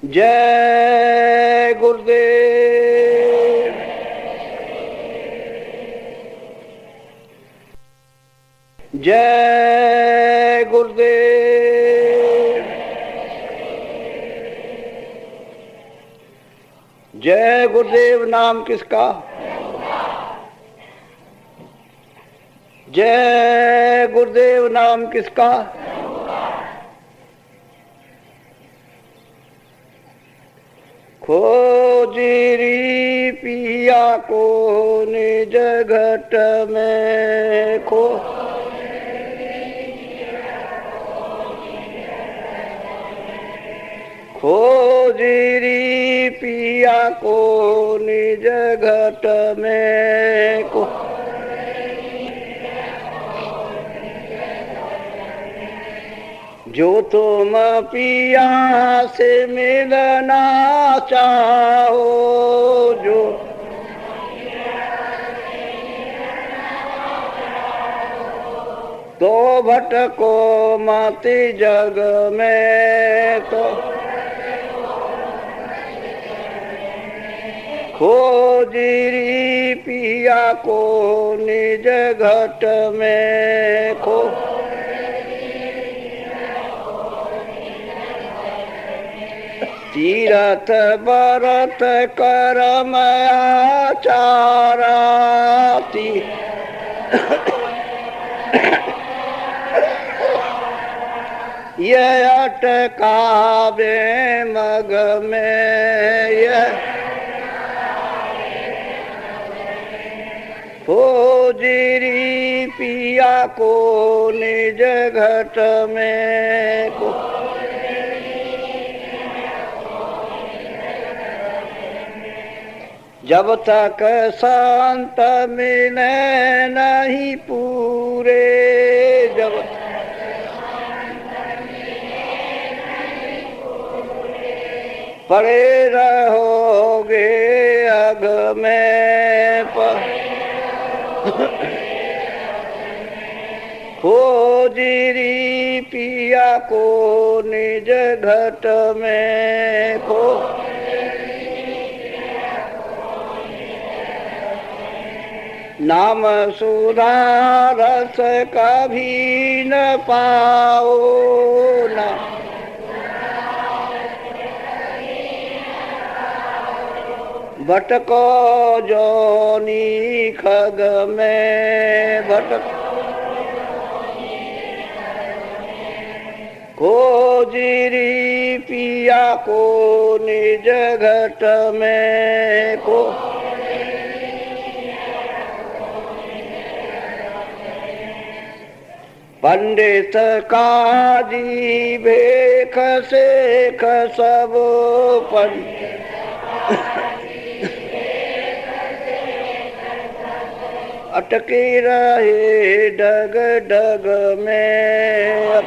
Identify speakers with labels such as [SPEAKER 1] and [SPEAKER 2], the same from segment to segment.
[SPEAKER 1] जय गुरुदेव। जय गुरुदेव। जय गुरुदेव। नाम किसका? जय गुरुदेव। नाम किसका? खोजिरी पिया को निज घट में खो। खोजिरी पिया को निज घट में खो। जो तुम पिया से मिलना चाहो, जो तो भटको मत जग में। तो खोजिरी पिया को निज घट में खो। तीरथ व्रत कर्म आचारा, ये अटकावे मग में। यह खोजिरी पिया को निज घट में को। जब तक संत मिले नहीं पूरे, जब पड़े रहोगे अग में खोजिरी पिया को निज घट में खो। नाम सुधा रस कभी न पाओ न। भटको जोनी खग में भटक। खोजिरी पिया को निज घट में को। पंडित काजी भेख शेख सब अटके रहे डग डग में।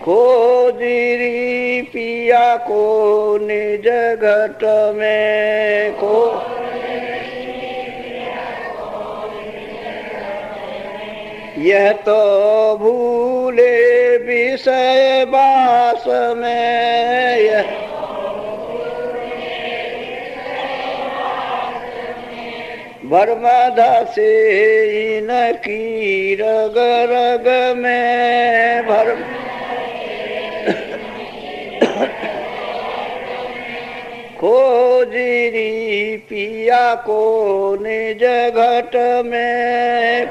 [SPEAKER 1] खोजिरी पिया को निज घट में को। यह तो भूले विषय बास में, यह भर्मधा से इनकी रग रग में भर्म। खोजिरी पिया को निज घट में।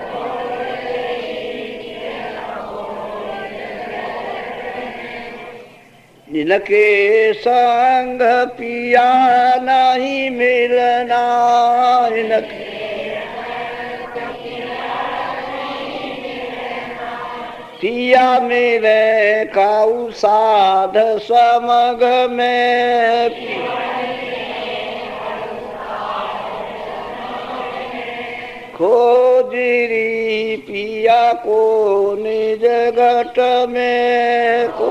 [SPEAKER 1] जिनके संग पिया नहीं मिलना, पिया मिले काऊ साध समग में। खोजिरी पिया को निज घट में को।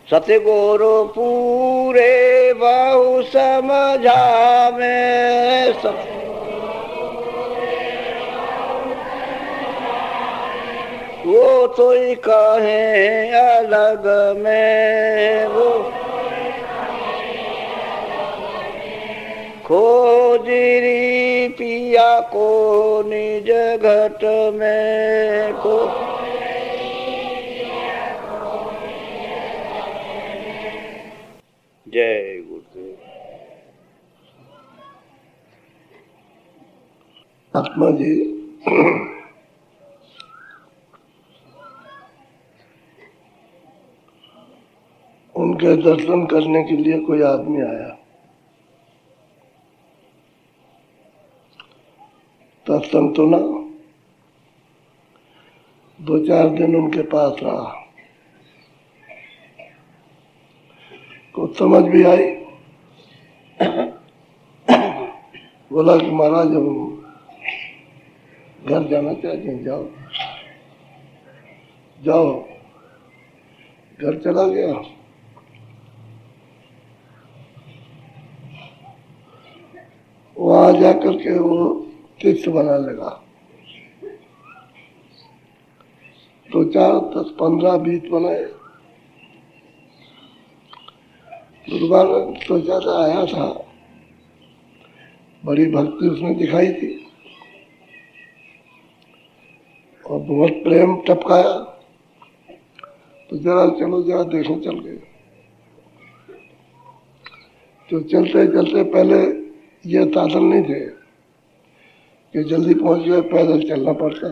[SPEAKER 1] सतगुरु पूरे बहु समझा में। सोई कहे अलग में, वो खोजरी पिया को निज घट में को। जय गुरुदेव।
[SPEAKER 2] आत्मा जी उनके दर्शन करने के लिए कोई आदमी आया। सत्संग तो ना, 2-4 दिन उनके पास रहा। कुछ समझ भी आई। बोला कि महाराज हम घर जाना चाहते हैं। जाओ जाओ। घर चला गया। वहां जाकर के वो तीर्थ बना लगा। 2, 4, 10, 15, 20 बनाए। गुरुवार तो ज्यादा आया था, बड़ी भक्ति उसने दिखाई थी और बहुत प्रेम टपकाया। तो जरा चलो जरा देखो, चल गए। तो चलते चलते, पहले ये साधन नहीं थे कि जल्दी पहुंच गए, पैदल चलना पड़ता,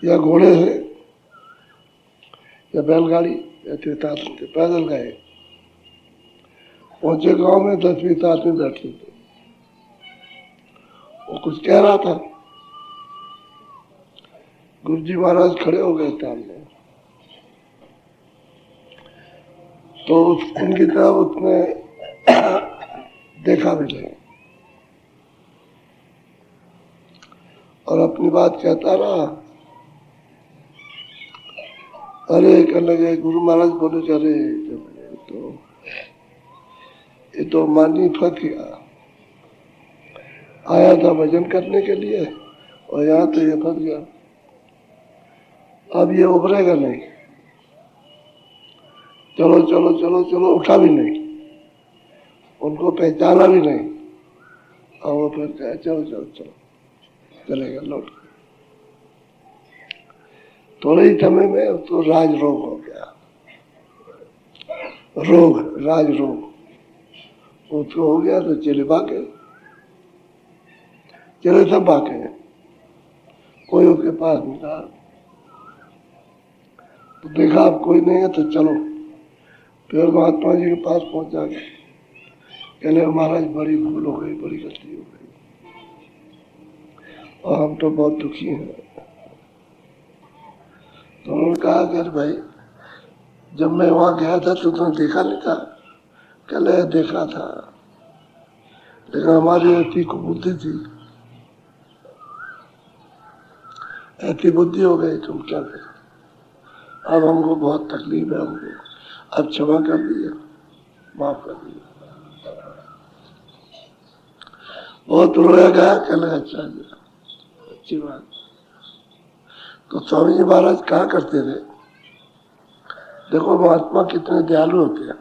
[SPEAKER 2] या घोड़े से या बैलगाड़ी, ऐसे साधन थे। पैदल गए, पहुंचे गांव में 10-20 आदमी बैठे थे। वो कुछ कह रहा था। गुरुजी महाराज खड़े हो गए सामने। तो उनकी तरफ उसने देखा भी नहीं और अपनी बात कहता रहा। अरे कहने लगे, गुरु महाराज बोले, अरे ये तो मानी फंस गया। आया था भजन करने के लिए और यहाँ तो ये फंस गया। अब ये उभरेगा नहीं। चलो चलो चलो चलो, उठा भी नहीं, उनको पहचाना भी नहीं। और वो फिर कहे चलो चलो चलो, चलेगा लौट। थोड़े ही समय में तो राज रोग हो गया। राज रोग उसको हो गया। तो चले भागे, चले सब भागे, कोई उसके पास नहीं था। तो देखा अब कोई नहीं है तो चलो। फिर महात्मा जी के पास पहुंचा गए। कहले महाराज बड़ी भूल हो गई, बड़ी गलती हो गई और हम तो बहुत दुखी हैं। तो उन्होंने कहा कि भाई, जब मैं वहां गया था तो तुमने देखा नहीं था? कहले देखा था, लेकिन हमारी ऐसी बुद्धि थी, ऐसी बुद्धि हो गई, तुम क्या करें। अब हमको बहुत तकलीफ है, हमको अब क्षमा कर दिया, माफ कर दिया। बहुत रोया गया। कहले अच्छा गया, अच्छी बात। तो स्वामी जी महाराज कहा करते थे, देखो महात्मा कितने दयालु होते हैं,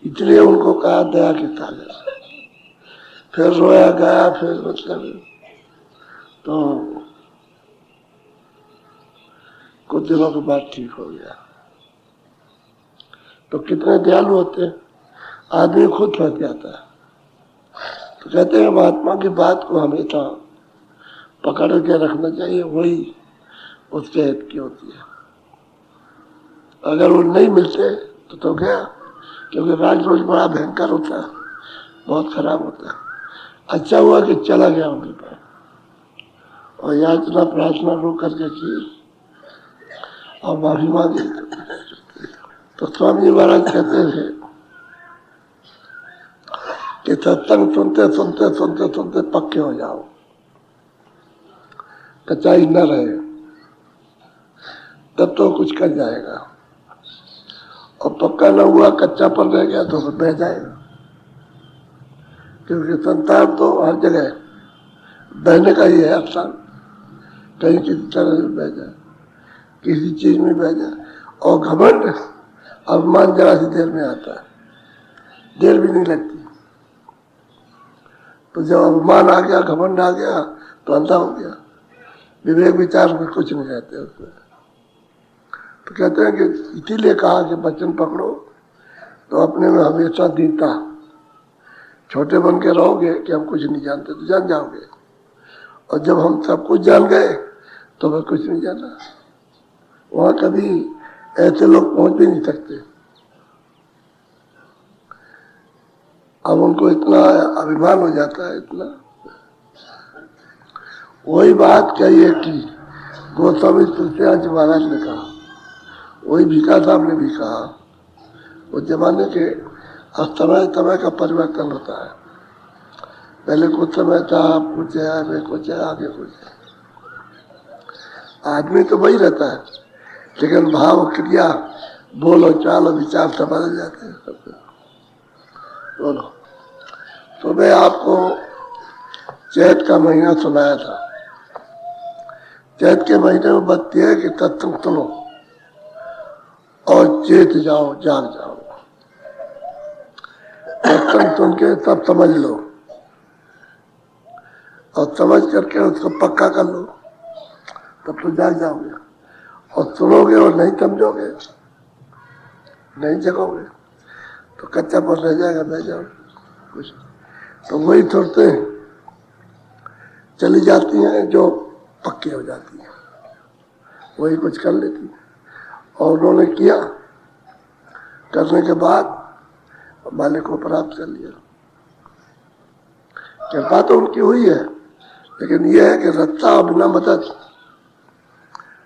[SPEAKER 2] इसलिए उनको कहा दया के सागर। फिर रोया गया। फिर मतलब तो कुछ दिनों के बाद ठीक हो गया। तो कितने दयालु होते हैं, आदमी खुद फंस जाता है। तो कहते हैं महात्मा की बात को हमेशा पकड़ के रखना चाहिए, वही उसके हित की होती है। अगर वो नहीं मिलते तो गया, क्योंकि राज रोज बड़ा भयंकर होता है, बहुत खराब होता है। अच्छा हुआ कि चला गया उनके पास और याचना प्रार्थना रो करके की और माफी मांगी। तो स्वामी जी महाराज कहते थे कि सत्संग सुनते सुनते सुनते सुनते पक्के हो जाओ, कच्चाई न रहे, तब तो कुछ कर जाएगा। और पक्का न हुआ, कच्चा पर रह गया तो बह जाएगा। क्योंकि संसार तो हर जगह बहने का ही है स्थान, कहीं किसी तरह में बह जाए, किसी चीज में बह जाए। और घमंड अभिमान जरा सी देर में आता है, देर भी नहीं लगती। तो जब अभिमान आ गया, घमंड आ गया, तो अंधा हो गया, विवेक विचार में कुछ नहीं रहते उसमें। तो कहते हैं कि इसीलिए कहा कि वचन पकड़ो तो अपने में हमेशा दीनता, छोटे बन के रहोगे कि हम कुछ नहीं जानते तो जान जाओगे, और जब हम सब कुछ जान गए तो मैं कुछ नहीं जाना। वहां कभी ऐसे लोग पहुंच भी नहीं सकते। अब उनको इतना अभिमान हो जाता है, इतना। वही बात कही है कि गोस्वामी तुलसीदास जी महाराज ने कहा, वही भीखा साहब ने भी कहा, उस जमाने के समय समय का परिवर्तन होता है। पहले कुछ समय था, अब कुछ है, आगे कुछ है, आगे कुछ है। आदमी तो वही रहता है, लेकिन भाव, क्रिया, बोलो, चाल और विचार सब बदल जाते हैं सबके। बोलो, तो मैं आपको चैत का महीना सुनाया था। चैत के महीने में बत्ती है कि तत्संग सुनो और चेत जाओ, जाग जाओ। तत्संग सुन के सब समझ लो और समझ करके उसको पक्का कर लो, तब तो जाग जाओगे। और सुनोगे और नहीं समझोगे, नहीं जगोगे तो कच्चा पन रह जाएगा, बह जाओगे कुछ। तो वही थोड़ते चली जाती हैं जो पक्की हो जाती हैं, वही कुछ कर लेती हैं। और उन्होंने किया, करने के बाद मालिक को प्राप्त कर लिया। कृपा तो उनकी हुई है, लेकिन यह है कि रत्ता और बिना मदद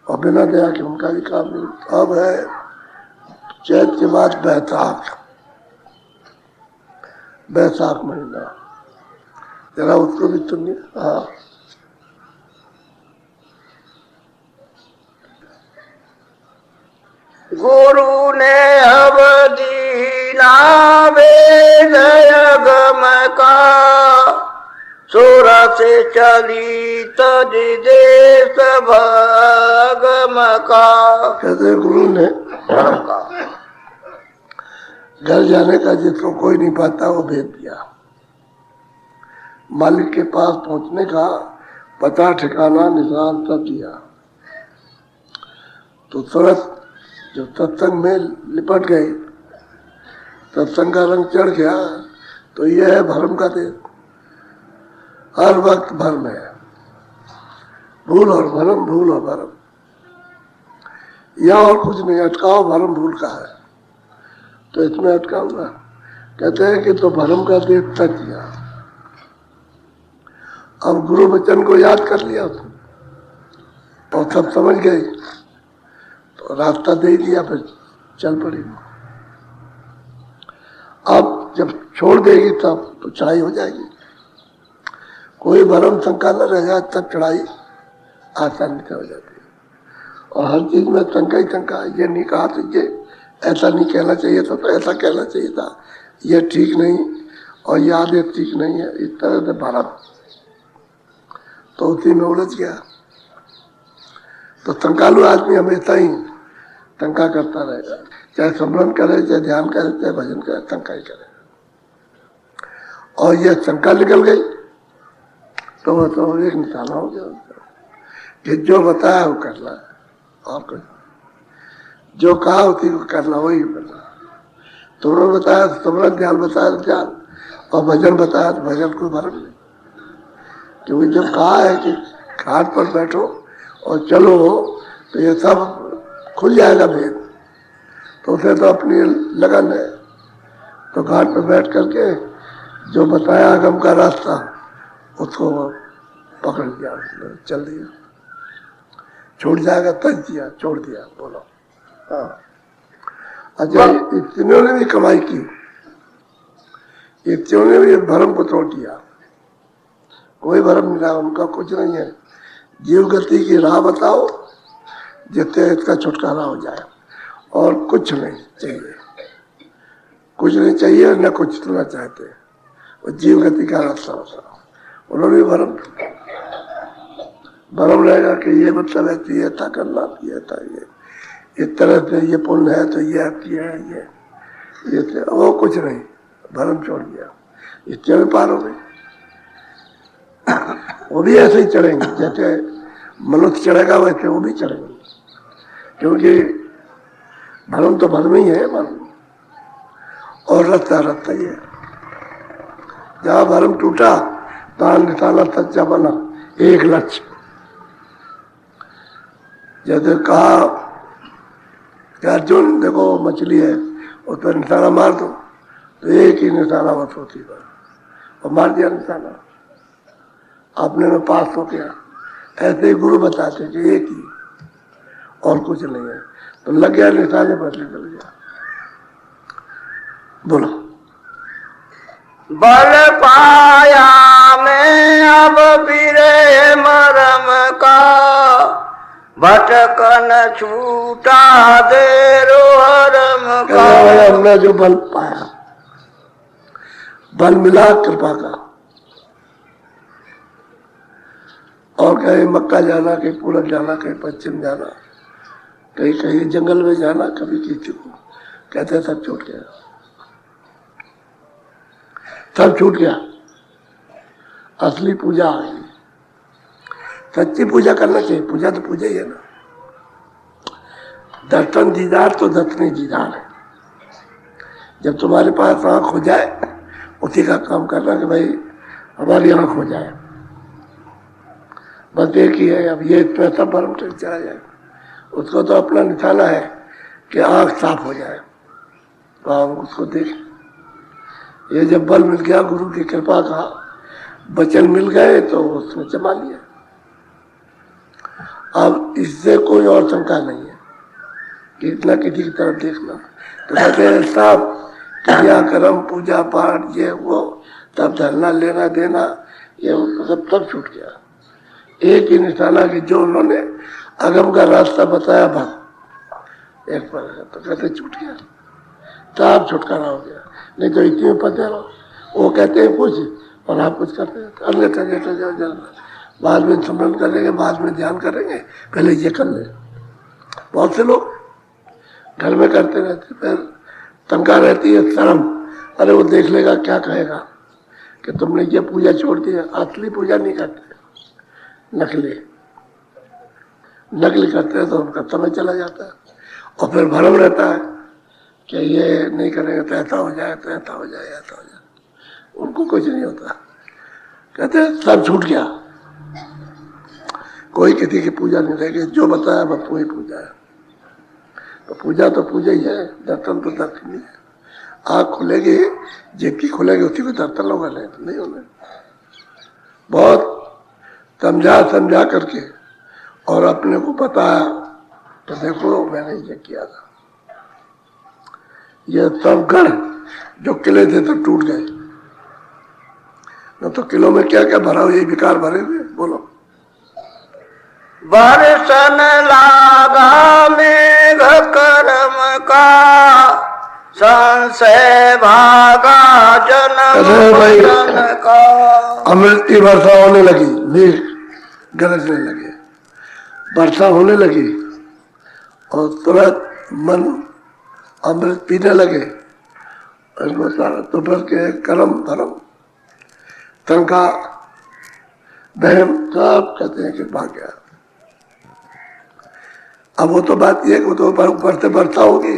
[SPEAKER 2] और बिना दया के उनका भी काम नहीं। अब है चैत के बाद बैसाख, बैसाख महीना, जरा उसको भी सुनिए। हाँ,
[SPEAKER 1] गुरु ने अवदीना वेदय गम का, सुर से चली तदि देश भगम का।
[SPEAKER 2] कहते गुरु ने घर जाने का जिसको कोई नहीं पाता वो भेज दिया। मालिक के पास पहुंचने का पता, ठिकाना, निशान सब दिया। तो तुरंत जब सत्संग में लिपट गए, सत्संग का रंग चढ़ गया, तो यह है भरम का देश। हर वक्त भरम है, भूल और भरम, भूल और भरम, या और कुछ नहीं। अटकाव भरम भूल का है, तो इसमें अटकाऊंगा। कहते हैं कि तो भरम का देश तक किया। अब गुरु वचन को याद कर लिया उसने और सब समझ गए, तो रास्ता दे दिया, फिर चल पड़ी। अब जब छोड़ देगी तब तो चढ़ाई हो जाएगी। कोई भरम शंका न रह जाए तब चढ़ाई आसानी से हो जाती है। और हर चीज में शंका ही शंका, ये नहीं कहा तो ये ऐसा नहीं कहना चाहिए था, तो ऐसा कहना चाहिए था, ये ठीक नहीं और ये आदेश ठीक नहीं है, इस तरह से भरम, तो उसी में उलझ गया। तो शंकालु आदमी हमेशा ही शंका करता रहेगा, चाहे स्मरण करे, चाहे ध्यान करे, चाहे भजन करे, शंका ही करे। और यह शंका निकल गई तो वह तो एक निशाना हो गया कि जो बताया वो करना है, और कुछ जो कहा उसी को करना, वही करना। तुमने बताया तो स्मरण, ध्यान बताया तो ध्यान, और भजन बताया तो भजन, कोई भरम नहीं। क्योंकि जब कहा है कि घाट पर बैठो और चलो, तो ये सब खुल जाएगा भेद। तो उसे तो अपनी लगन है, तो घाट पर बैठ करके जो बताया आगम का रास्ता, उसको पकड़ लिया, चल दिया। छूट जाएगा तज दिया, छोड़ दिया। बोलो, हाँ। अच्छा, इतने ने भी कमाई की, इतने ने भी भरम को तोड़ दिया। कोई भरम नहीं रहा उनका, कुछ नहीं है। जीव गति की राह बताओ जिससे इसका छुटकारा हो जाए, और कुछ नहीं चाहिए, कुछ नहीं चाहिए, न कुछ सुनना चाहते। वो जीव गति का रास्ता होता। उन्होंने भी भरम भरम रहेगा कि ये मतलब है तो ये था करना, ये था, ये इस तरह से ये पुण्य है तो ये किया है, ये वो कुछ नहीं, भरम छोड़ दिया, इससे भी पार हो गई। वो भी ऐसे ही चढ़ेंगे जैसे मनुष्य चढ़ेगा वैसे वो भी चढ़ेंगे, क्योंकि भरम तो भरम ही है, भरम और रास्ता रास्ता ही है। जहाँ भरम टूटा तहाँ निशाना सच्चा बना, एक लक्ष्य। जैसे कहा कि अर्जुन देखो मछली है, उस पर निशाना मार दो, तो एक ही निशाना बस होती है, और मार दिया निशाना, आपने में पास हो गया। ऐसे ही गुरु बताते कि एक ही और कुछ नहीं है, तो लग गया निशाने पर निकल गया। बोलो।
[SPEAKER 1] बल पाया मैं अब फिरे मरम का, भटकन छूटा दे रोहरम का।
[SPEAKER 2] हमने जो बल पाया, बल मिला कृपा का, और कहीं मक्का जाना, कहीं पूरब जाना, कहीं पश्चिम जाना, कहीं कहीं जंगल में जाना, कभी किसी को कहते सब छूट गया, सब छूट गया। असली पूजा आ गई, सच्ची पूजा करना चाहिए। पूजा तो पूजा ही है ना। दर्शन दीदार तो दर्शनी दीदार है। जब तुम्हारे पास आंख हो जाए, उसी का काम करना कि भाई हमारी आंख हो जाए, बस एक ही है। अब ये इतना सब भरम चला जाए, उसको तो अपना निशाना है कि आंख साफ हो जाए, तो हम उसको देखें। ये जब बल मिल गया, गुरु की कृपा का वचन मिल गए, तो उसने जमा लिया। अब इससे कोई और शंका नहीं है कि इतना किसी की तरफ देखना। तो कहते हैं साहब, क्रिया कर्म पूजा पाठ ये वो तब धरना लेना देना ये सब तब छूट गया। एक ही निशाना कि जो उन्होंने अगम का रास्ता बताया भक्त एक पर, तो कहते छूट गया, तब छुटकारा हो गया। नहीं तो इतने में फंसे रहो। वो कहते हैं कुछ और आप कुछ करते हैं, अन्य बाद में स्मरण करेंगे, बाद में ध्यान करेंगे, पहले ये कर ले। बहुत से लोग घर में करते रहते, फिर तंका रहती है शर्म, अरे वो देख लेगा क्या कहेगा कि तुमने ये पूजा छोड़ दी है। असली पूजा नहीं करते, नकली करते हैं, तो उनका समय चला जाता है। और फिर भरम रहता है कि ये नहीं करेंगे तो ऐसा हो जाए, तो ऐसा हो जाए, ऐसा हो जाए। उनको कुछ नहीं होता। कहते हैं सब छूट गया, कोई किसी की पूजा नहीं रहेगी, जो बताया बस वही पूजा है। तो पूजा ही है, दर्शन तो दर्शन ही है। आँख खुलेगी, जिसकी खुलेगी उसी को दर्शन होगा, नहीं होने। बहुत समझा करके और अपने को बताया तो देखो मैंने ये किया था। ये सब गढ़ जो किले थे सब टूट गए, न तो किलों में क्या क्या भरा हुआ, ये विकार भरे हुए। बोलो।
[SPEAKER 1] बरसन लागा मेघ करम का, संशय भागा जन्म मरण का।
[SPEAKER 2] अमृत की वर्षा होने लगी, मेघ गरजने लगे, वर्षा होने लगी, और तुरंत मन अमृत पीने लगे। इनको सारा दोपहर के कर्म धर्म तनका बहम सब कहते हैं कि भाग गया। अब वो तो बात ये, वो तो ऊपर से वर्षा होगी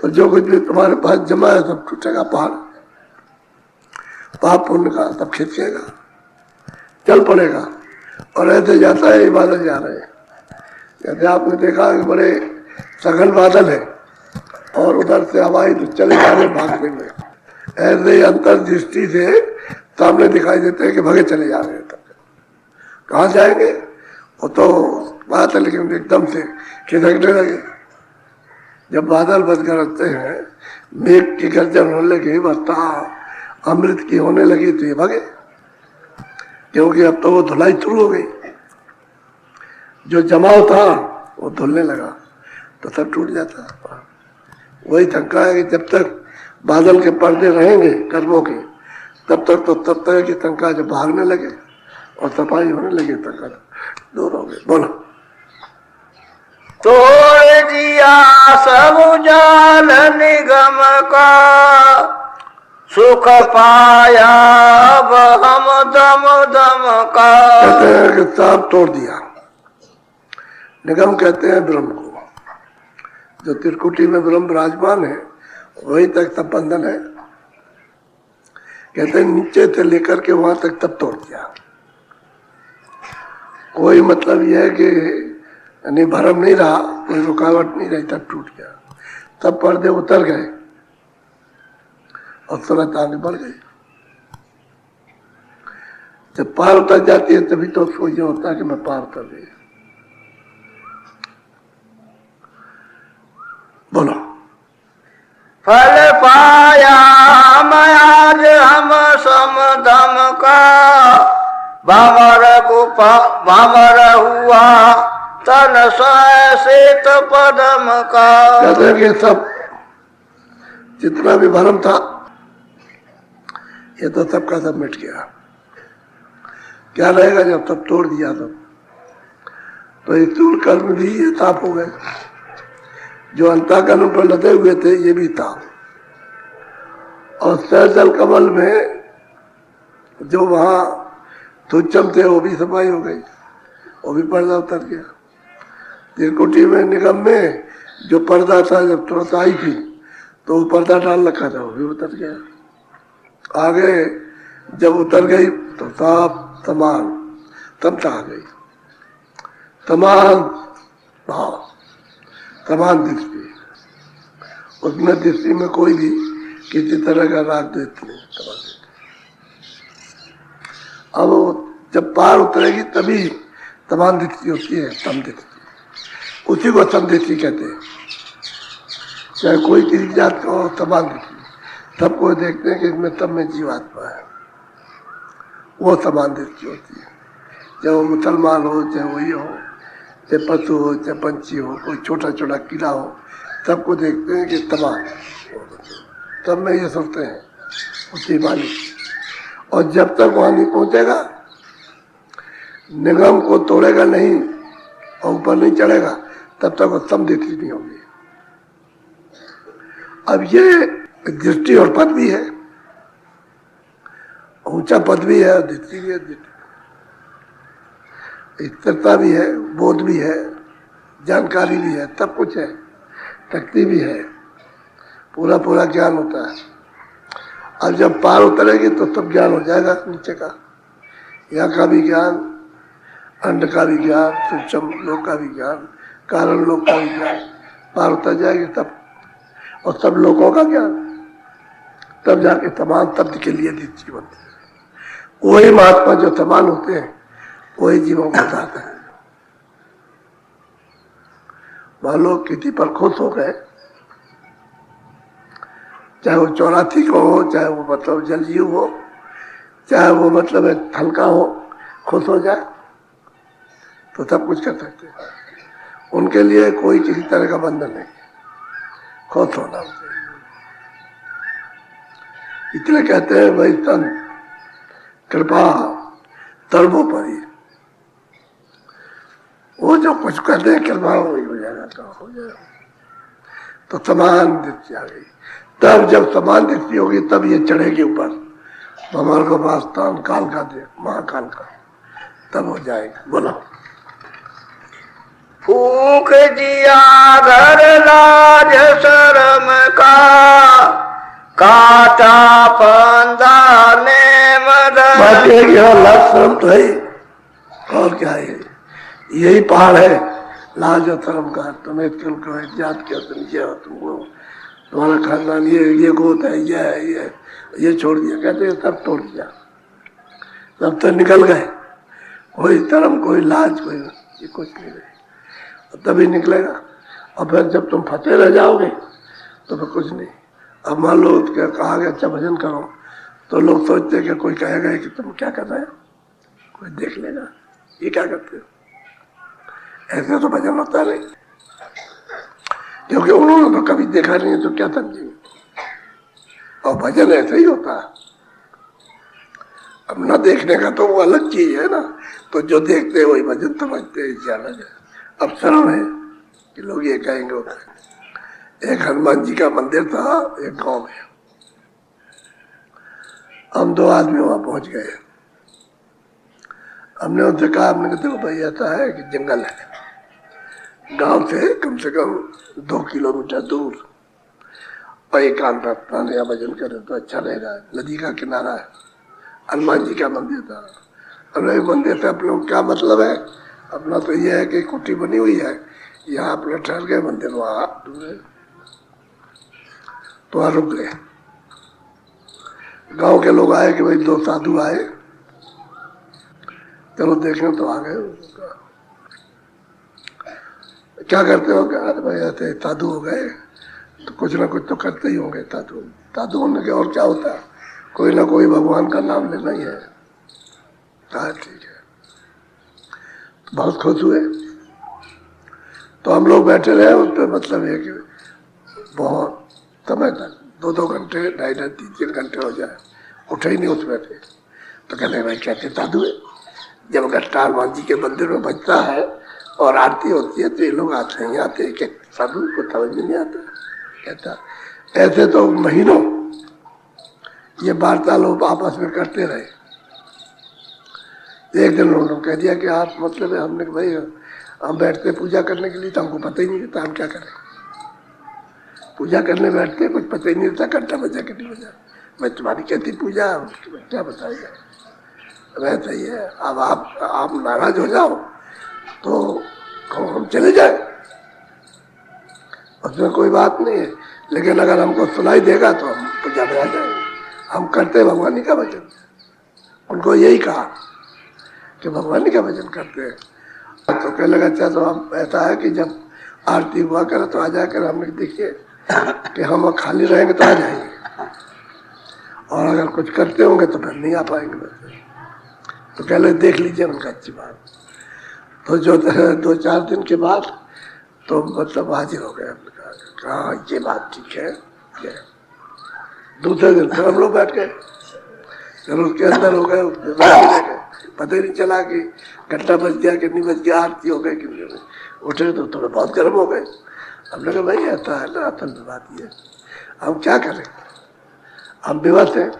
[SPEAKER 2] और जो कुछ भी तुम्हारे पास जमा है सब टूटेगा, पहाड़ पाप पुण्य का सब खींचेगा, चल पड़ेगा। और ऐसे जाता है, ये बादल जा रहे हैं। जैसे आपने देखा कि बड़े सघन बादल है और उधर से हवाई तो चले जा रहे भागने में, ऐसे अंतर्दृष्टि से सामने दिखाई देते हैं कि भगे चले जा रहे हैं। तब कहाँ जाएंगे, वो तो बात है, लेकिन एकदम से खिसकने लगे। जब बादल बस गरजते हैं, मेघ की गर्जन होने लगी, वर्षा अमृत की होने लगी, तो ये भगे, क्योंकि अब तो वो धुलाई शुरू हो गई। जो जमाव था वो धुलने लगा, तो सब टूट जाता। वही शंका है कि जब तक बादल के पर्दे रहेंगे कर्मों के, तब तक की शंका जब भागने लगे और सफाई होने लगी, तब दूर हो गए। बोलो।
[SPEAKER 1] तोड़ दिया सब जाल निगम का, सुख पाया अब हम दम दम का।
[SPEAKER 2] कहते हैं कि सांप तोड़ दिया। निगम कहते हैं ब्रह्म को। जो त्रिकुटी में ब्रह्म विराजमान है वहीं तक सब बंधन है। कहते हैं नीचे से लेकर के वहां तक तब तोड़ दिया। कोई मतलब यह है कि यानी भरम नहीं रहा, कोई रुकावट नहीं रही, तब टूट गया। तब पर्दे उतर गए और सूरत आगे बढ़ गई। जब पार उतर जाती है तभी तो उसको ये होता है कि मैं पार उतर गई। बोलो।
[SPEAKER 1] फल पाया मैं आज हम समदम का, भंवर हुआ तन श्वेत पदम का।
[SPEAKER 2] कहते हैं कि सब जितना भी भरम था ये तो सबका सब मिट गया। क्या रहेगा जब सब तोड़ दिया तो ये स्थूल कर्म भी ये ताप हो गए। जो अंतःकरण पर लदे हुए थे ये भी था। और सहजल कमल में जो वहां तुच्छम थे वो भी सफाई हो गई, वो भी पर्दा उतर गया। त्रिकुटी में निगम में जो पर्दा था जब तुरंत आई थी तो वो पर्दा डाल रखा था, वो भी उतर गया। आगे जब उतर गई तो साफ समान तमता आ गई। समान भाव, समान दृष्टि, उसमें दृष्टि में कोई भी किसी तरह का राग द्वेष नहीं। अब जब पार उतरेगी तभी समान दृष्टि होती है, सम दृष्टि। उसी को सम दृष्टि कहते हैं। चाहे कोई किसी जात का हो, समान दृष्टि। सबको देखते हैं कि इसमें सब में जीवात्मा है, वो समान दृष्टि होती है। चाहे वो मुसलमान हो, चाहे वो ये हो, चाहे पशु हो, चाहे पंछी हो, कोई छोटा छोटा कीड़ा हो, सबको देखते हैं कि समान। तब में ये सोचते हैं उसी मालिक। और जब तक वहां नहीं पहुंचेगा, निगम को तोड़ेगा नहीं और ऊपर नहीं चढ़ेगा, तब तक वो समदृष्टि नहीं होगी। अब ये दृष्टि और पद भी है, ऊंचा पद भी है, दृष्टि भी है, स्थिरता भी है, बोध भी है, जानकारी भी है, सब कुछ है, शक्ति भी है, पूरा पूरा ज्ञान होता है। अब जब पार उतरेगी तो सब ज्ञान हो जाएगा नीचे का, यहाँ का भी ज्ञान, अंड का भी ज्ञान, सूक्ष्म लोक का भी ज्ञान, कारण लोक का भी ज्ञान। पार उतर जाएगी तब, और सब लोगों का ज्ञान, तब जाके समान शब्द के लिए दृष्टि बनती है। वही महात्मा जो समान होते हैं वही जीवों को बताता है। मान लो किसी पर खुश हो गए, चाहे वो 84 को हो, चाहे वो मतलब जलजीव हो, चाहे वो मतलब एक थल का हो, खुश हो जाए तो सब कुछ कर सकते हैं। उनके लिए कोई किसी तरह का बंधन नहीं, खुश होना चाहिए। इसलिए कहते हैं भाई संत कृपा सर्वोपरि। वो जो कुछ कहते हैं कृपा वही हो जाएगा, तो हो जाएगा। तो समान दृष्टि आ गई। तब जब समान दृष्टि होगी तब ये चढ़ेगी ऊपर, हमारे को पास स्थान काल का दे, महाकाल का, तब हो जाएगा। बोलो।
[SPEAKER 1] फूक दिया घर लाज शर्म का, काटा फंदा ने मदन।
[SPEAKER 2] बात यह कि लाज शर्म तो है, और क्या है, यही पहाड़ है लाज और शर्म का। तुम्हें तुम को जात क्या, तुम ये हो, तुमको तुम्हारा खानदान ये गोत है, ये छोड़ दिया। कहते हैं सब तोड़ दिया, सब तो निकल गए। कोई शर्म, कोई लाज, कोई ये कुछ नहीं रहे, तभी निकलेगा। और फिर जब तुम फंसे रह जाओगे तो फिर कुछ नहीं। अब मान लो क्या कहा गया अच्छा भजन करो, तो लोग सोचते हैं कि कोई कहेगा कि तुम क्या कर रहे हो, कोई देख लेगा ये क्या करते हो। ऐसे तो भजन होता नहीं, क्योंकि उन्होंने तो कभी देखा नहीं है, तो क्या समझेंगे। और भजन ऐसे ही होता है। अपना देखने का तो वो अलग चीज है ना, तो जो देखते हैं वही भजन समझते हैं, इससे अलग है। अब शर्म है कि लोग ये कहेंगे होता है। एक हनुमान जी का मंदिर था एक गांव में, हम 2 आदमी वहां पहुंच गए। हमने उनसे कहा, हमने कहा देखो भाई ऐसा है कि जंगल है, गांव से कम 2 किलोमीटर दूर, और एकांत स्थान या भजन करे तो अच्छा रहेगा, नदी का किनारा है, हनुमान जी का मंदिर था। हमने मंदिर से अपने क्या मतलब है, अपना तो ये है कि कुटी बनी हुई है, यहाँ अपने ठहर गए, मंदिर वहां दूर है, तो वहां रुक गए। गांव के लोग आए कि भाई 2 साधु आए, चलो देखें, तो आ गए। क्या करते हो? क्या भाई ऐसे साधु हो गए तो कुछ ना कुछ तो करते ही होंगे साधु। साधु होने के और क्या होता है, कोई ना कोई भगवान का नाम लेना ही है। हाँ ठीक है, तो बहुत खुश हुए। तो हम लोग बैठे रहे उस पर, मतलब है कि बहुत समय तक 2-2 घंटे, 2.5, 3-3 घंटे हो जाए, उठे ही नहीं उसमें थे। तो कहते भाई कैसे साधु है, जब घंटा हनुमान जी के मंदिर में बजता है और आरती होती है तो ये लोग आते नहीं आते, कि साधु को समझ में नहीं आता। कहता ऐसे तो महीनों ये वार्तालाप आपस में करते रहे। एक दिन उन्होंने कह दिया कि आप मतलब है, हमने भाई हम बैठते पूजा करने के लिए, तो हमको पता ही नहीं रहता हम क्या करें। पूजा करने बैठते कुछ पता ही नहीं रहता, घंटा बजा कि नहीं बजा। मैं तुम्हारी कहती पूजा क्या बताएगा, वैसा ही है। अब आप नाराज हो जाओ तो कहो हम चले जाए, उसमें कोई बात नहीं है, लेकिन अगर हमको सुनाई देगा तो हम पूजा में आ जाएंगे। हम करते भगवान का भजन, उनको यही कहा कि भगवान का भजन करते हैं। तो कहने लगा अच्छा, तो हम ऐसा है कि जब आरती हुआ करे तो आ जाए कर। हमने देखिए कि हम खाली रहेंगे तो आ जाएंगे, और अगर कुछ करते होंगे तो फिर नहीं आ पाएंगे। तो कह लगे देख लीजिए, उनका अच्छी बात। तो जो 2-4 दिन के बाद तो मतलब हाजिर हो गए। हमने कहा ये बात ठीक है। दूसरे दिन फिर हम लोग बैठ गए, फिर उसके अंदर हो गए, पता ही नहीं चला कि घंटा बज गया कि नहीं बज गया, आरती हो गई कि नहीं हो गई। उठे तो थोड़े बहुत गर्म हो गए। हमने कहा भाई ऐसा है ना, असल में बात ये, हम क्या करें, हम विवश हैं,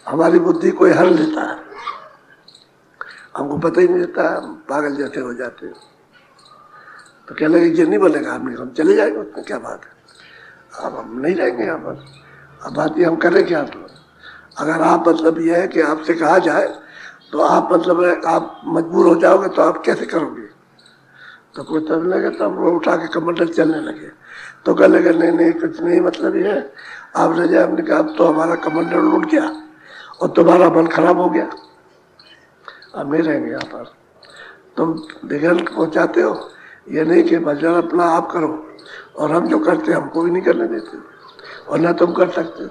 [SPEAKER 2] हमारी बुद्धि कोई हर लेता है, हमको पता ही नहीं रहता, हम पागल जैसे हो जाते हैं। तो कह लगे ये नहीं बनेगा, हम चले जाएंगे, उसमें क्या बात है, अब हम नहीं रहेंगे यहाँ पर। अब बात ये हम करें क्या, तो अगर आप मतलब ये है कि आपसे कहा जाए तो आप मतलब आप मजबूर हो जाओगे तो आप कैसे करोगे। तो कुछ चलने लगे, तो हम उठा के कमंडल चलने लगे। तो कह लगे नहीं कुछ नहीं, मतलब ये है आप रह जाए। हमने कहा अब तो हमारा कमंडल उठ गया और तुम्हारा मन खराब हो गया, अब नहीं रहेंगे यहाँ पर। तुम विघ्न पहुँचाते हो, ये नहीं कि भजन अपना आप करो और हम जो करते हैं हमको भी नहीं करने देते, और ना तुम कर सकते।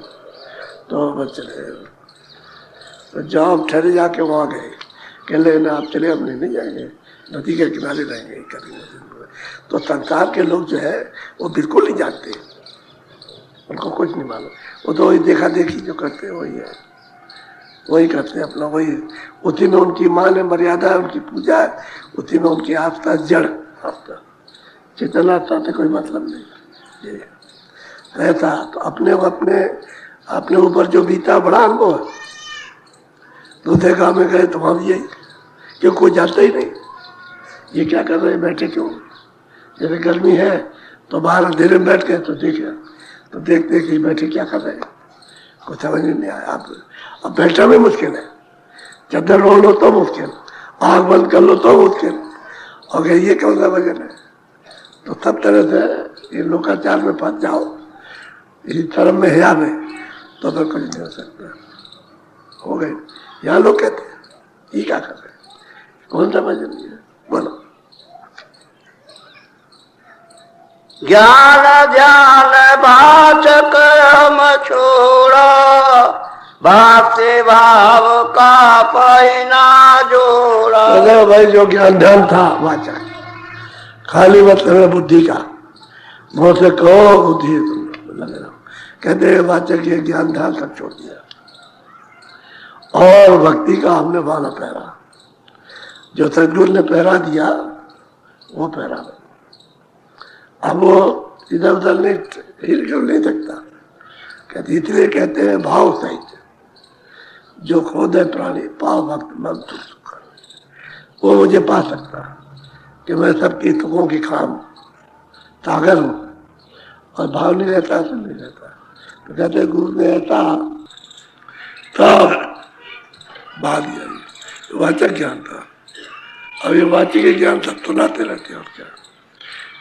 [SPEAKER 2] तो बस चले, तो जब ठहरे जाके वहाँ गए, कह ले ना आप चले, हम नहीं जाएंगे, नदी के किनारे रहेंगे, करेंगे। तो संसार के लोग जो है वो बिल्कुल नहीं जानते, उनको कुछ नहीं मालूम, वो तो वही देखा देखी जो करते हैं वही है, वही करते हैं अपना, वही उसी में उनकी मान है, मर्यादा है, उनकी पूजा है, उसी में उनकी आस्था जड़ आस्था, चेतन आस्था से कोई मतलब नहीं। ऐसा तो अपने ऊपर जो बीता बड़ा अनुभव है। दूसरे गाँव में गए तो वहाँ भी यही, क्यों कोई जानता ही नहीं ये क्या कर रहे हैं, बैठे क्यों। जैसे गर्मी है तो बाहर अंधेरे में बैठ गए तो देखे, तो देखते कि बैठे क्या कर रहे हैं, कुछ समझ नहीं आया। अब बैठना भी मुश्किल है, चादर ओढ़ लो तो मुश्किल, आँख बंद कर लो तो मुश्किल, और ये कौन सा भजन है। तो सब तरह से ये लोकाचार में फंस जाओ, इस धर्म में हया में, तो फिर कुछ नहीं हो सकता। हो गए यहाँ लोग कहते हैं ये क्या कर रहे हैं, कौन सा भजन है, बोलो।
[SPEAKER 1] ज्ञान ध्यान वाचक हम छोड़ा, भक्ति भाव का पैना जोड़ा।
[SPEAKER 2] अरे भाई जो ज्ञान ध्यान था वाचक, खाली मतलब है बुद्धि का, मुँह से कहो बुद्धि तुम लगे रहो। कहते हैं वाचक ये ज्ञान ध्यान सब छोड़ दिया और भक्ति का हमने वाला पहरा, जो सदगुरु ने पहरा दिया वो पहरा नहीं। अब वो इधर उधर नहीं हिल क्यों नहीं सकता, कहते इसलिए कहते हैं भाव साहित्य, जो खोद है प्राणी पाव भक्त मन सुख, वो मुझे पा सकता कि मैं सबकी सुखों की खाम सागर हूँ, और भाव नहीं रहता तो नहीं रहता। तो कहते गुरु ने ऐसा तब बात यही वाचक ज्ञान था। अब ये वाचिक ज्ञान सब सुनाते रहते हैं, और क्या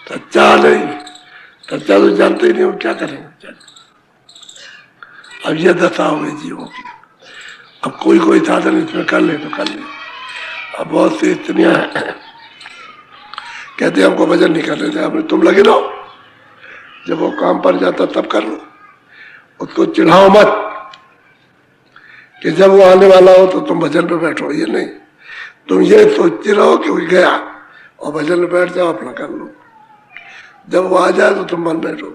[SPEAKER 2] सच्चा नहीं, सच्चा तो जानते ही नहीं, और क्या करेंगे। अब ये दशा हो गई जीवों की। अब कोई कोई साधन इसमें कर ले तो कर ले। अब बहुत सी स्त्रियां कहते हैं हमको भजन नहीं करने देते, तुम लगे रहो, जब वो काम पर जाता तब कर लो, उसको चिढ़ाओ मत कि जब वो आने वाला हो तो तुम भजन पे बैठो। ये नहीं, तुम ये सोचते रहो कि वो गया और भजन में बैठ जाओ, अपना कर लो। जब वो आ जाए तो तुम मन बैठो,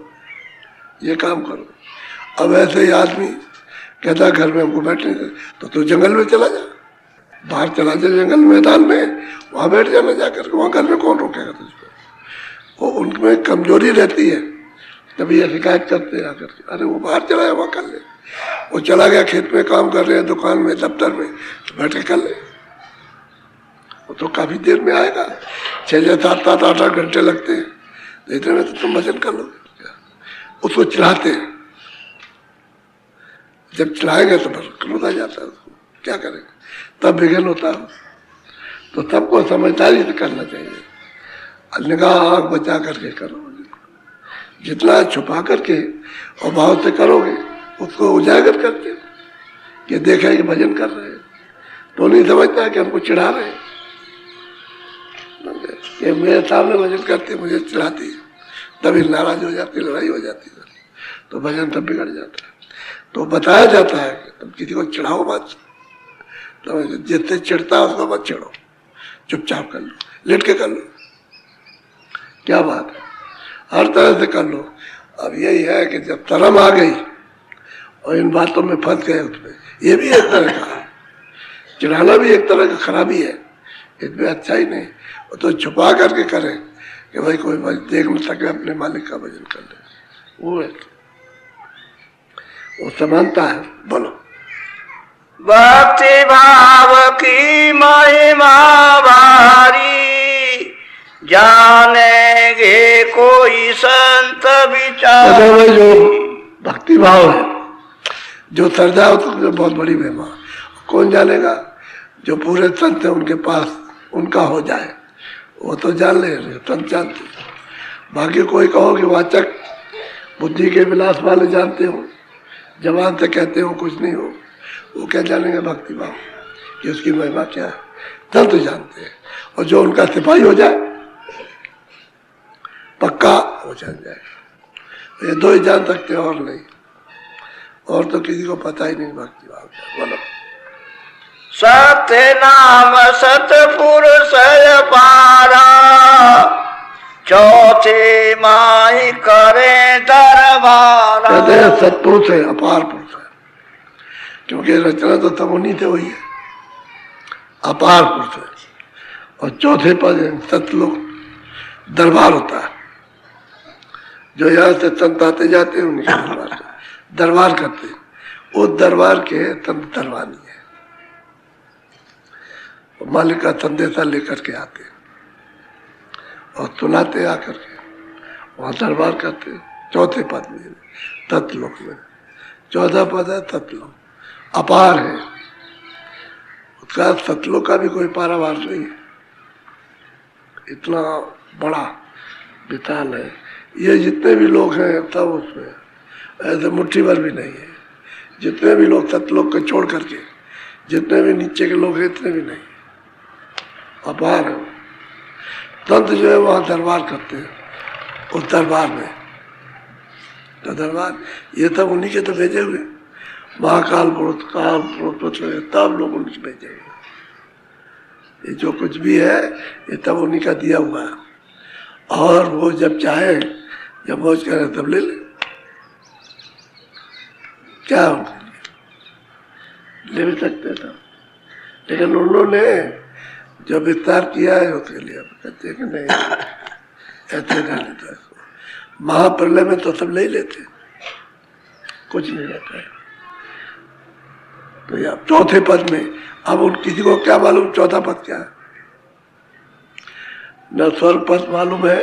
[SPEAKER 2] ये काम करो। अब ऐसे ही आदमी कहता घर में हमको बैठने दे, तो तू जंगल में चला जा, बाहर चला जा जंगल मैदान में, वहां बैठ जाना जाकर, वहां घर में कौन रोकेगा तुझको। वो उनमें कमजोरी रहती है, तभी ये शिकायत करते हैं आकर के, अरे वो बाहर चला है वहां कर ले, वो चला गया खेत में काम कर रहे हैं, दुकान में दफ्तर में, तो बैठ के कर ले, वो तो काफी देर में आएगा, 6 7 8 घंटे लगते हैं, इतने में तो तुम भजन कर लो। उसको चिढ़ाते हैं, जब चिढ़ाएंगे तो क्रोध आ जाता है उसको, क्या करेंगे, तब विघन होता है। तो सबको समझदारी से करना चाहिए, निगाह आँख बचा करके करो, जितना छुपा करके और भाव से करोगे उसको उजागर करके कि देखा कि भजन कर रहे हैं, तो नहीं समझता है कि हमको चिढ़ा रहे हैं, कि मेरे सामने भजन करते मुझे चिढ़ाती है, तभी नाराज हो जाती, लड़ाई हो जाती है, तो भजन तब बिगड़ जाता है। तो बताया जाता है कि तुम किसी को चिढ़ाओ मत, तो जिससे चिढ़ता है उसको मत चिढ़ो, चुपचाप कर लो, लेट के कर लो, क्या बात है, हर तरह से कर लो। अब यही है कि जब शर्म आ गई और इन बातों में फंस गए, उसमें ये भी एक तरह का चिढ़ाना भी एक तरह की खराबी है, इसमें अच्छा ही नहीं। वो तो छुपा करके करे कि भाई कोई देख न सके, अपने मालिक का भजन कर ले, वो है, वो समानता है। बोलो,
[SPEAKER 1] भक्ति भाव की महिमा भारी, जानेगे कोई संत विचार।
[SPEAKER 2] भाई जो भक्ति भाव है, जो श्रद्धा है, तो बहुत बड़ी महिमा, कौन जानेगा, जो पूरे संत है उनके पास उनका हो जाए, वो तो जान ले, संत जानते। बाकी कोई कहो कि वाचक बुद्धि के विलास वाले जानते हो, जवान से कहते हो कुछ नहीं हो, वो क्या जानेंगे भक्ति भाव कि उसकी महिमा क्या है, संत जानते हैं। और जो उनका सिपाही हो जाए पक्का हो जाए, ये दो ही जान सकते हैं, और नहीं, और तो किसी को पता ही नहीं भक्ति भाव क्या। बोलो,
[SPEAKER 1] सत्य नाम सतपुरुष पारा, चौथे माही करे दरबारा।
[SPEAKER 2] कहते हैं सतपुरुष है, अपार पुरुष है, क्योंकि रचना तो तब उन्हीं से हुई है, अपार पुरुष है। और चौथे पद सतलोक दरबार होता है, जो यहाँ से संत आते जाते हैं उन्हीं के दरबार दरबार करते हैं, वो दरबार के संत दरबानी है, मालिक का संदेशा लेकर के आते हैं और सुनाते आकर के, वहाँ दरबार करते हैं। चौथे पद में तत्लोक में, 14 पद है तत्लोक, अपार है उसका, सतलोक का भी कोई पारावार नहीं है, इतना बड़ा विशाल है। ये जितने भी लोग हैं सब उसमें, ऐसे मुट्ठी भर भी नहीं है, जितने भी लोग सतलोक को छोड़ करके जितने भी नीचे के लोग हैं इतने भी नहीं, अपार है। संत जो है वहाँ दरबार करते हैं उस दरबार में, तो दरबार ये सब उन्हीं के तो भेजे हुए, महाकाल पुरुष काल पुरुष तब लोग उनके भेजे हुए, ये जो कुछ भी है ये तब उन्हीं का दिया हुआ है, और वो जब चाहे जब मौज करे तब ले ले, क्या ले भी सकते थे, लेकिन उन्होंने जो विस्तार किया है उसके लिए कहते हैं कि नहीं, ऐसे नहीं लेता इसको। महाप्रलय में तो सब ले ही लेते, कुछ नहीं रहता है। तो यार चौथे पद में, अब उन किसी को क्या मालूम चौथा पद क्या है? न स्वर्ग पद मालूम है।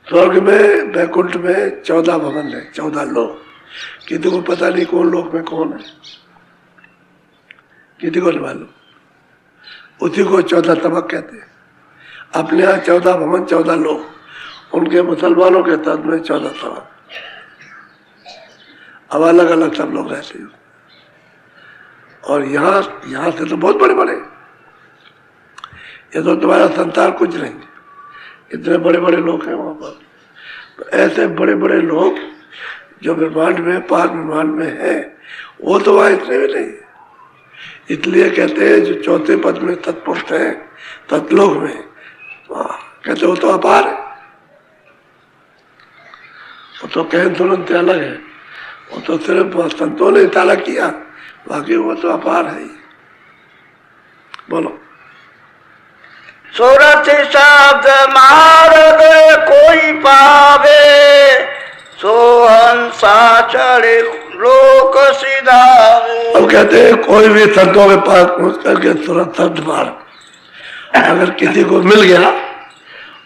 [SPEAKER 2] स्वर्ग में वैकुंठ में 14 भवन है, 14 लोक। किसी को पता नहीं कौन लोक में कौन है, किसी को नहीं मालूम। उसी को 14 तबक कहते हैं। अपने यहाँ 14 भवन 14 लोक, उनके मुसलमानों के तर्ज में 14 तबक। अब अलग अलग सब लोग रहते हैं। और यहाँ से तो बहुत बड़े बड़े, ये तो तुम्हारा संसार कुछ नहीं, इतने बड़े बड़े लोग हैं वहां पर। तो ऐसे बड़े बड़े लोग जो ब्रह्मांड में पार ब्रह्मांड में है, वो तो वहां इतने भी नहीं। इसलिए कहते हैं जो चौथे पद में तत्पुरुष है तत्लोक में, कहते वो तो अपार है। वो तो कहें तुरंत अलग है, वो तो सिर्फ संतों ने ताला किया, बाकी वो तो अपार है ही। बोलो।
[SPEAKER 1] सुरत शब्द मार्ग कोई पावे, सोहंसा चढ़े लोक सिधावे।
[SPEAKER 2] अब कहते हैं कोई भी संतों के पास पहुंच करके सुरत शब्द मार्ग अगर किसी को मिल गया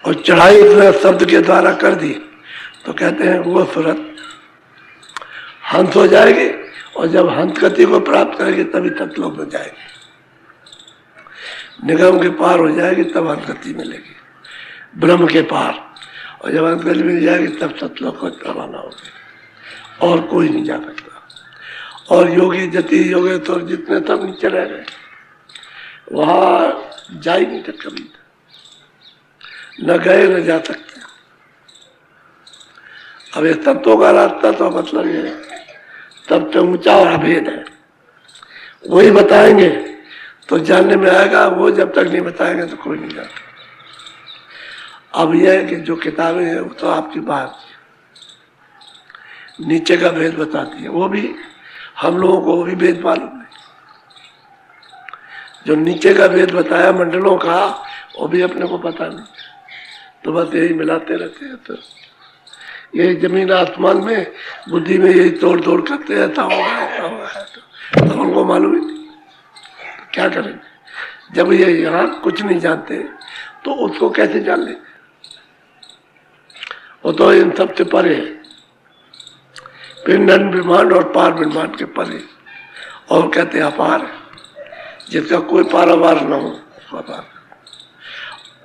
[SPEAKER 2] और चढ़ाई उसने शब्द के द्वारा कर दी, तो कहते हैं वो सुरत हंस हो जाएगी, और जब हंस गति को प्राप्त करेगी तभी तत्लोक में जाएगी, निगम के पार हो जाएगी, तब हंस गति मिलेगी ब्रह्म के पार। और जब हंस गति मिल जाएगी तब सतलोक को रवाना होगी, और कोई नहीं जा सकता। और योगी जति योगेश्वर जितने सब नीचे रह गए, वहां जा ही नहीं सकते, कभी न गए न जा सकते। अब ये तत्वों का रास्ता तो मतलब ये सबसे ऊंचा और अभेद है, वही बताएंगे तो जानने में आएगा, वो जब तक नहीं बताएंगे तो कोई नहीं जाता। अब यह है कि जो किताबें हैं वो तो आपकी बात नीचे का भेद बताती है, वो भी हम लोगों को वो भी भेद मालूम नहीं। जो नीचे का भेद बताया मंडलों का, वो भी अपने को पता नहीं, तो बस यही मिलाते रहते हैं। तो यही जमीन आसमान में बुद्धि में यही तोड़ तोड़ करते हैं, ऐसा होगा ऐसा होगा, तो उनको मालूम ही नहीं, तो क्या करेंगे। जब ये यहाँ कुछ नहीं जानते तो उसको कैसे जान लेंगे? वो तो इन सबसे परे है, पिंडन ब्रह्मांड और पार ब्रह्मांड के परे, और कहते हैं अपार है, जिसका कोई पारावार न हो उसका अपार।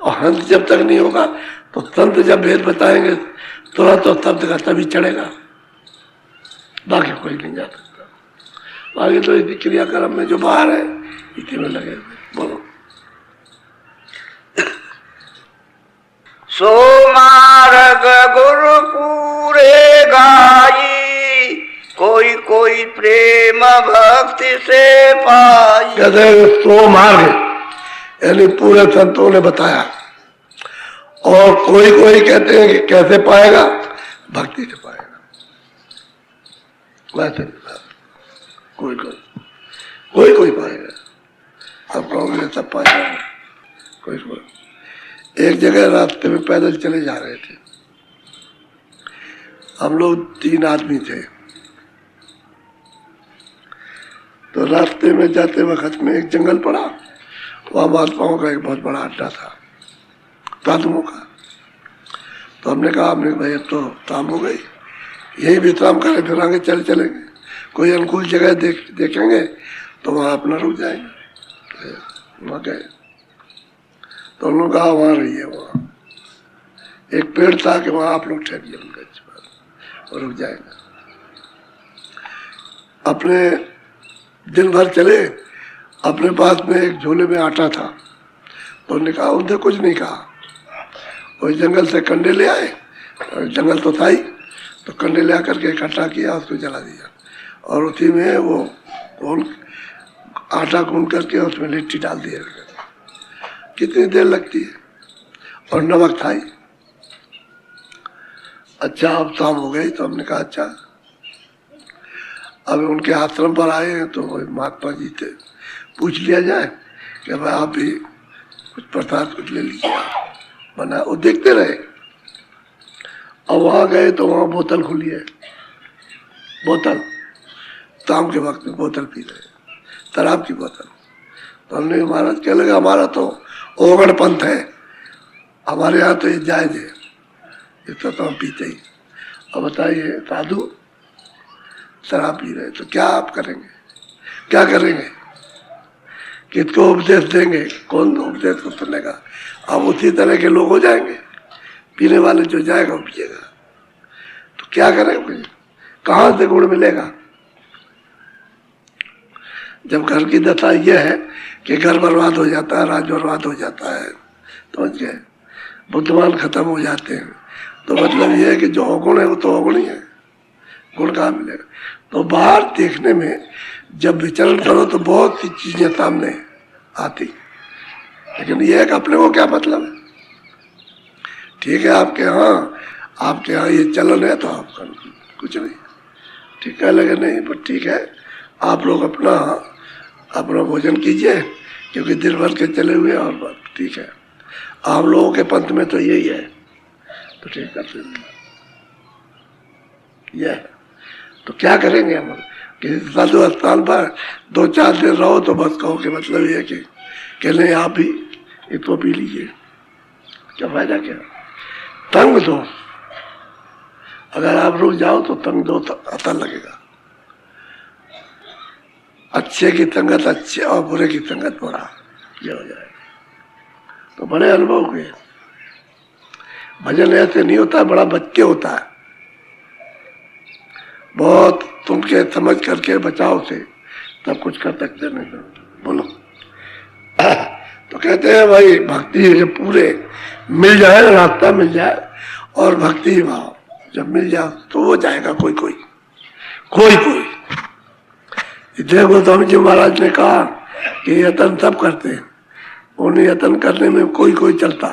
[SPEAKER 2] और हंस जब तक नहीं होगा तो संत जब भेद बताएंगे तुरंत तो शब्द का तभी चढ़ेगा, बाकी कोई नहीं जा सकता। बाकी तो इसी क्रियाक्रम में जो बाहर है इसी में लगे हुए। बोलो।
[SPEAKER 1] सो मार्ग गुरु पूरे गाई, कोई कोई प्रेम भक्ति से पाई।
[SPEAKER 2] कहते हैं सो मार्ग यानी पूरे संतों ने बताया, और कोई कोई कहते हैं कि कैसे पाएगा, भक्ति से पाएगा। वैसे कोई कोई पाएगा। अब कहोगे सब पाएगा, कोई कोई। एक जगह रास्ते में पैदल चले जा रहे थे हम लोग, 3 आदमी थे। तो रास्ते में जाते वक्त में एक जंगल पड़ा, वहां महात्माओं का एक बहुत बड़ा अड्डा था साधुओं का। तो हमने कहा हमने भाई अब तो शाम हो गई, यही विश्राम करें, फिर आगे चलेंगे, कोई अनुकूल जगह देखेंगे तो वहाँ अपना रुक जाएंगे। वहाँ गए तो उन्होंने कहा वहाँ रहिए, वहाँ एक पेड़ था कि वहाँ आप लोग ठहरिए और रुक जाएगा। अपने दिन भर चले, अपने पास में एक झोले में आटा था, तो उन्होंने कहा, उनसे कुछ नहीं कहा, वही जंगल से कंडे ले आए, जंगल तो था ही, तो कंडे ले आकर के इकट्ठा किया, उसको जला दिया, और उसी में वो आटा गूंद करके उसमें लिट्टी डाल दिया। कितनी देर लगती है, और नमक था ही। अच्छा अब शाम हो गई, तो हमने कहा अच्छा अब उनके आश्रम पर आए हैं तो वही महात्मा जी से पूछ लिया जाए कि भाई आप भी कुछ प्रसाद कुछ ले लीजिए, आप बना। वो देखते रहे। और वहाँ गए तो वहाँ बोतल खुली है, बोतल शाम के वक्त में बोतल पी रहे, शराब की बोतल। तो हमने महाराज कह लगा हमारा तो ओगड़ पंथ है, हमारे यहाँ तो ये जायज है, इतना तो हम पीते ही। अब बताइए साधु शराब पी रहे तो क्या आप करेंगे, क्या करेंगे, किसको उपदेश देंगे, कौन उपदेश को सुनेगा? अब उसी तरह के लोग हो जाएंगे, पीने वाले जो जाएगा वो पिएगा। तो क्या करेंगे, कहाँ से गुण मिलेगा? जब घर की दशा यह है कि घर बर्बाद हो जाता है, राज बर्बाद हो जाता है, तो गए बुद्धिमान खत्म हो जाते हैं, तो मतलब यह है कि जो अवगुण है वो तो अवगुण ही है, गुण कहाँ मिलेगा? तो बाहर देखने में जब विचरण करो तो बहुत सी चीजें सामने आती, लेकिन यह है कि अपने को क्या मतलब है? ठीक है आपके यहाँ ये चलन है तो आप कुछ नहीं, ठीक है लगे नहीं, पर ठीक है आप लोग अपना भोजन कीजिए, क्योंकि दिन भर के चले हुए और बात ठीक है। आप लोगों के पंथ में तो यही है, तो ठीक है यह तो क्या करेंगे हम? किसी साधु स्थान पर 2-4 दिन रहो तो बस कहो कि मतलब ये है कि नहीं आप भी इसको पी लीजिए, क्या फायदा क्या? तंग दो, अगर आप रुक जाओ तो तंग दो तो अच्छा लगेगा। अच्छे की संगत अच्छे और बुरे की संगत बुरा, ये हो जाएगा। तो बड़े अनुभव हुए। भजन ऐसे नहीं होता, बड़ा बच्चे होता है, बहुत तुम के समझ करके बचाव से सब कुछ कर सकते नहीं। बोलो तो कहते हैं भाई भक्ति जब पूरे मिल जाए, रास्ता मिल जाए और भक्ति भाव जब मिल जाए तो वो जाएगा कोई कोई। इसलिए गोस्वामी जी महाराज ने कहा कि यतन सब करते हैं, उन्हें यतन करने में कोई चलता,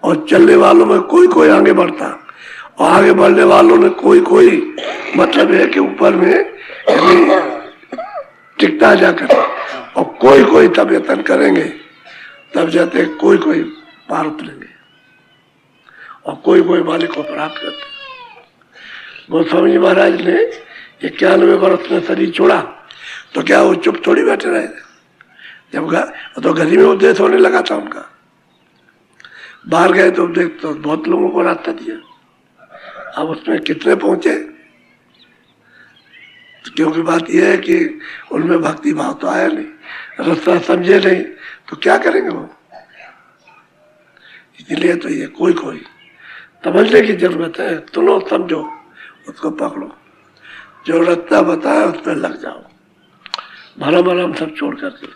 [SPEAKER 2] और चलने वालों में कोई आगे बढ़ता, और आगे बढ़ने वालों में कोई मतलब है कि ऊपर में टिकता जाकर, और कोई तब यतन करेंगे तब जाते कोई पार उतरेंगे, और कोई मालिक को प्राप्त करते। गोस्वामी जी महाराज ने 91 वर्ष में शरीर छोड़ा तो क्या वो चुप थोड़ी बैठे रहे? जब तो घर में उपदेश होने लगा था उनका, बाहर गए तो उपदेश तो बहुत लोगों को रास्ता दिया। अब उसमें कितने पहुंचे? तो क्योंकि बात यह है कि उनमें भक्ति भाव तो आया नहीं, रास्ता समझे नहीं, तो क्या करेंगे वो? इसलिए तो ये कोई समझने की जरूरत है। सुनो समझो, उसको पकड़ो, जो रास्ता बताया उस पर लग जाओ, भरम सब छोड़ करके।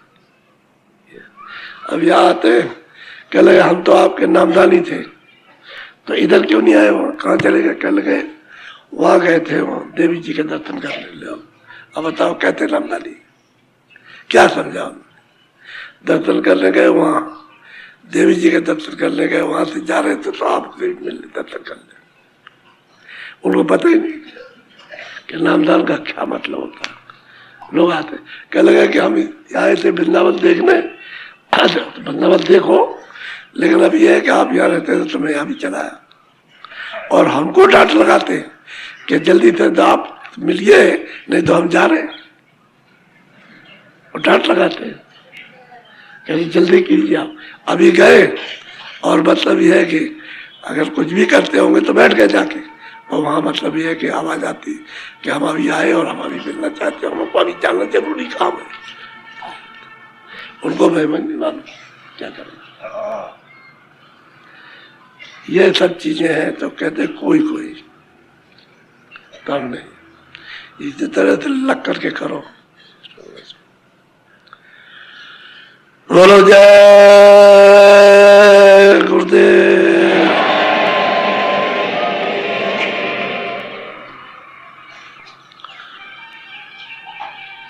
[SPEAKER 2] अब यहाँ आते कह लगे हम तो आपके नामदानी थे, तो इधर क्यों नहीं आए? वहाँ कहाँ चले गए? कल गए वहाँ गए थे, वहाँ देवी जी के दर्शन करने ले। अब बताओ कहते नामदानी, क्या समझा? दर्शन करने गए, वहाँ देवी जी के दर्शन करने गए, वहां से जा रहे थे तो आपसे मिलने दर्शन करने, उनको पता ही नहीं कि नामदान का क्या मतलब होता है। लोग आते कह लगे कि हम आए थे वृंदावन देखने, तो वृंदावन देखो, लेकिन अब यह है कि आप यहाँ रहते थे तो मैं यहाँ भी चलाया, और हमको डांट लगाते कि जल्दी से तो आप मिलिए नहीं तो हम जा रहे हैं, और डांट लगाते हैं कि जल्दी कीजिए आप। अभी गए और मतलब यह है कि अगर कुछ भी करते होंगे तो बैठ गए जाके, और वहाँ मतलब यह है कि आवाज आती कि हम अभी आए और हम अभी मिलना चाहते हैं, हमको अभी जाना जरूरी काम है। उनको मैं नहीं मालूम क्या करें। ये सब चीजें हैं तो कहते कोई काम नहीं, इसी तरह से लग करके करो। बोलो जय गुरुदेव।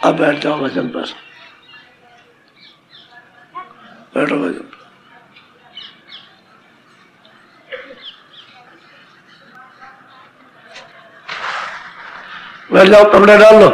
[SPEAKER 2] अब बैठ जाओ भजन पर, बैठो भजन पर। बैठ जाओ, कपड़े डाल लो।